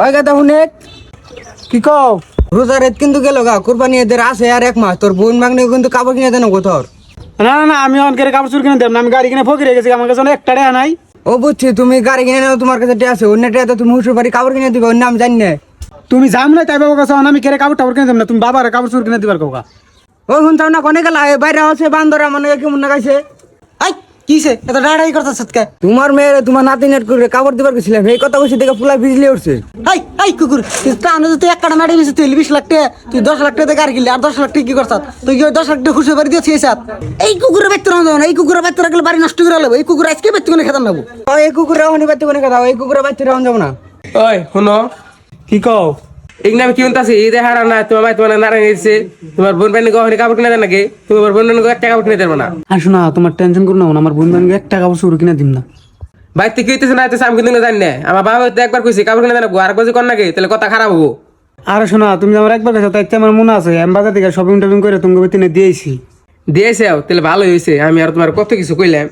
ওই কথা শুনে কি কও? রোজার রেত কিন্তু গেল গা, কুরবানি এদের আছে আর 1 মাস। তোর বোন মাগনে কিন্তু কাপড় কিনে দেন কোথাও। না না না, আমি অনকের কাপড় চুর কিনে দেব না, আমি গাড়ি কিনে ফকির হয়ে গেছি, আমার কাছে একটা টাকা নাই। ও বুঝছি, তুমি গাড়ি কিনে নাও, তোমার কাছে আছে অন্য টাকা, তুমি শ্বশুর বাড়ি কাপড় কিনে দিবে, অন্য আমি জানি না। তুমি যাম না তাই বাবার কাছে, আমি কেড়ে কাপড় টাপড় কিনে দেব না, তুমি বাবার কাপড় চুর কিনে দিবার কৌকা। ও শুনছাও না কোনে গেলা, বাইরে আছে বান্দরা মানে কেমন লাগাইছে। আই কিসে এত ডাড়াই করতেছ কে? তোমার মেয়ের তোমার নাতিনের করে কাপড় দিবার গেছিলাম, এই কথা বলছি দেখে ফুলা ভিজলে উঠছে। হাই হাই কুকুর, তুই এক কাটা মারি বেশি, তুই 20 লাখ টাকা, তুই 10 লাখ টাকা গাড়ি কিনলি, আর 10 লাখ টাকা কি করছত? তুই কি ওই 10 লাখ টাকা খুশি বাড়ি দিয়েছিস? এই কুকুরের বাচ্চা না, এই কুকুরের বাচ্চা রাখলে বাড়ি নষ্ট করে নেবো, এই কুকুর আজকে বাচ্চা করে খেতাম নেবো। এই কুকুরে হনি বাচ্চা কোনে কথা, এই কুকুরে বাচ্চা রাউন যাবো না। ওই শুনো, কি কও? এখানে আমি কি শুনতেছি ঈদ হারা না, তোমার ভাই তোমার নারায়ণ এসেছে, তোমার বোন বাড়ি গহনি কাপড় কিনে দেন নাকি? তোমার বোন বাড়ি একটা কাপড় কিনে দেবো না? আর শোনা, তোমার টেনশন করো না, আমার বন্ধু একটা কাপড় চুর কিনে দিম না। ভাই তুই কি হইতেছে না হইতেছে আমি কিন্তু জানি না। আমার বাবা তো একবার কইছে কাপড় কিনে দেন, আর কইছে কর নাকি, তাহলে কথা খারাপ হবো। আর শোনা, তুমি আমার একবার গেছো, তাই আমার মনে আছে আমি বাজার থেকে শপিং টপিং করে তুমি বেতনে দিয়েছি। দিয়েছে তাহলে ভালোই হয়েছে, আমি আর তোমার কত কিছু কইলাম।